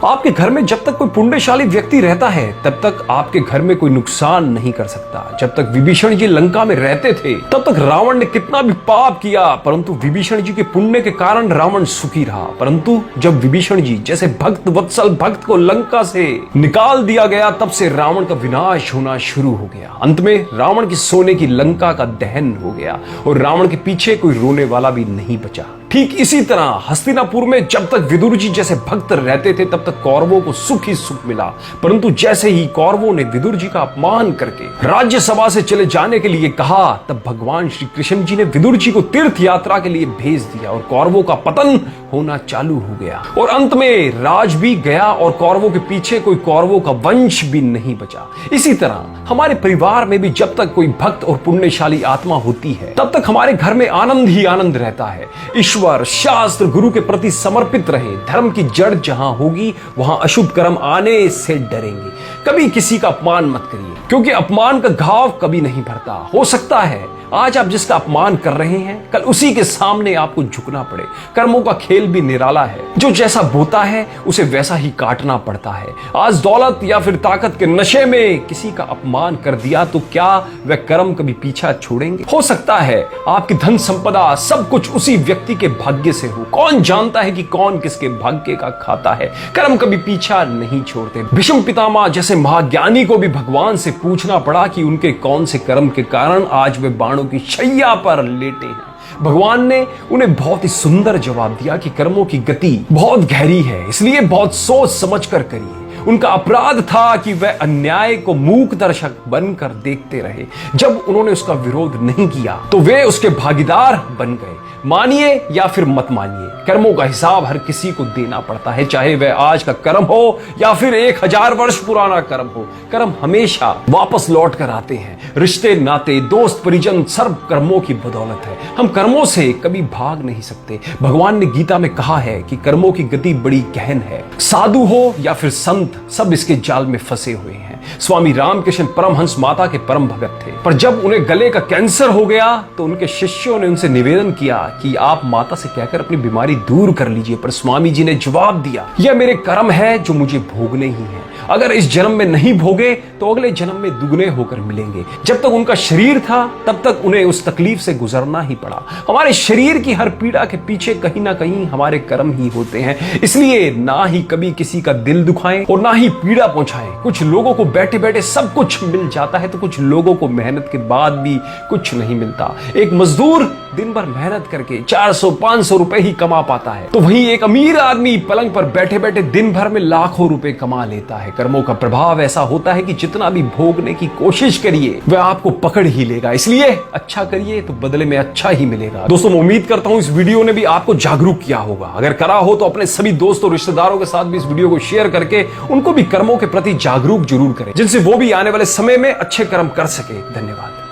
आपके घर में जब तक कोई पुण्यशाली व्यक्ति रहता है तब तक आपके घर में कोई नुकसान नहीं कर सकता। जब तक विभीषण जी लंका में रहते थे तब तक रावण ने कितना भी पाप किया, परंतु विभीषण जी के पुण्य के कारण रावण सुखी रहा। परंतु जब विभीषण जी जैसे भक्त वत्सल भक्त को लंका से निकाल दिया गया तब से रावण का विनाश होना शुरू हो गया। अंत में रावण की सोने की लंका का दहन हो गया और रावण के पीछे कोई रोने वाला भी नहीं बचा। ठीक इसी तरह हस्तिनापुर में जब तक विदुर जी जैसे भक्त रहते थे तब तक कौरवों को सुख ही सुख मिला, परंतु जैसे ही कौरवों ने विदुर जी का अपमान करके राज्यसभा से चले जाने के लिए कहा तब भगवान श्री कृष्ण जी ने विदुर जी को तीर्थ यात्रा के लिए भेज दिया और कौरवों का पतन होना चालू हो गया और अंत में राज भी गया और कौरवों के पीछे कोई कौरवों का वंश भी नहीं बचा। इसी तरह हमारे परिवार में भी जब तक कोई भक्त और पुण्यशाली आत्मा होती है तब तक हमारे घर में आनंद ही आनंद रहता है। ईश्वर शास्त्र गुरु के प्रति समर्पित रहे। धर्म की जड़ जहां होगी वहां अशुभ कर्म आने से डरेंगे। कभी किसी का अपमान मत करिए, क्योंकि अपमान का घाव कभी नहीं भरता। हो सकता है आज आप जिसका अपमान कर रहे हैं कल उसी के सामने आपको झुकना पड़े। कर्मों का खेल भी निराला है, जो जैसा बोता है उसे वैसा ही काटना पड़ता है। आज दौलत या फिर ताकत के नशे में किसी का अपमान कर दिया तो क्या वह कर्म कभी पीछा छोड़ेंगे? हो सकता है आपकी धन संपदा सब कुछ उसी व्यक्ति के भाग्य से हो। कौन जानता है कि कौन किसके भाग्य का खाता है। कर्म कभी पीछा नहीं छोड़ते। भीष्म पितामह जैसे महाज्ञानी को भी भगवान से पूछना पड़ा कि उनके कौन से कर्म के कारण आज वे बाणों की शैया पर लेटे हैं। भगवान ने उन्हें बहुत ही सुंदर जवाब दिया कि कर्मों की गति बहुत गहरी है, इसलिए बहुत सोच समझ कर करिए। उनका अपराध था कि वह अन्याय को मूक दर्शक बनकर देखते रहे। जब उन्होंने उसका विरोध नहीं किया तो वे उसके भागीदार बन गए। मानिए या फिर मत मानिए, कर्मों का हिसाब हर किसी को देना पड़ता है, चाहे वह आज का कर्म हो या फिर 1000 वर्ष पुराना कर्म हो। कर्म हमेशा वापस लौट कर आते हैं। रिश्ते नाते दोस्त परिजन सर्व कर्मों की बदौलत है। हम कर्मों से कभी भाग नहीं सकते। भगवान ने गीता में कहा है कि कर्मों की गति बड़ी गहन है। साधु हो या फिर संत सब इसके जाल में फंसे हुए हैं। स्वामी रामकृष्ण परमहंस माता के परम भगत थे, पर जब उन्हें गले का कैंसर हो गया तो उनके शिष्यों ने उनसे निवेदन किया कि आप माता से कहकर अपनी बीमारी दूर कर लीजिए। पर स्वामी जी ने जवाब दिया, यह मेरे कर्म है जो मुझे भोगने ही है। अगर इस जन्म में नहीं भोगे तो अगले जन्म में दुगने होकर मिलेंगे। जब तक उनका शरीर था तब तक उन्हें उस तकलीफ से गुजरना ही पड़ा। हमारे शरीर की हर पीड़ा के पीछे कहीं ना कहीं हमारे कर्म ही होते हैं। इसलिए ना ही कभी किसी का दिल दुखाएं और ना ही पीड़ा पहुंचाएं। कुछ लोगों को बैठे बैठे सब कुछ मिल जाता है तो कुछ लोगों को मेहनत के बाद भी कुछ नहीं मिलता। एक मजदूर दिन भर मेहनत करके 400-500 रुपए ही कमा पाता है, तो वहीं एक अमीर आदमी पलंग पर बैठे बैठे दिन भर में लाखों रुपए कमा लेता है। कर्मों का प्रभाव ऐसा होता है कि जितना भी भोगने की कोशिश करिए वह आपको पकड़ ही लेगा। इसलिए अच्छा करिए तो बदले में अच्छा ही मिलेगा। दोस्तों, मैं उम्मीद करता हूं इस वीडियो ने भी आपको जागरूक किया होगा। अगर करा हो तो अपने सभी दोस्तों रिश्तेदारों के साथ भी इस वीडियो को शेयर करके उनको भी कर्मों के प्रति जागरूक जरूर करें, जिनसे वो भी आने वाले समय में अच्छे कर्म कर सके। धन्यवाद।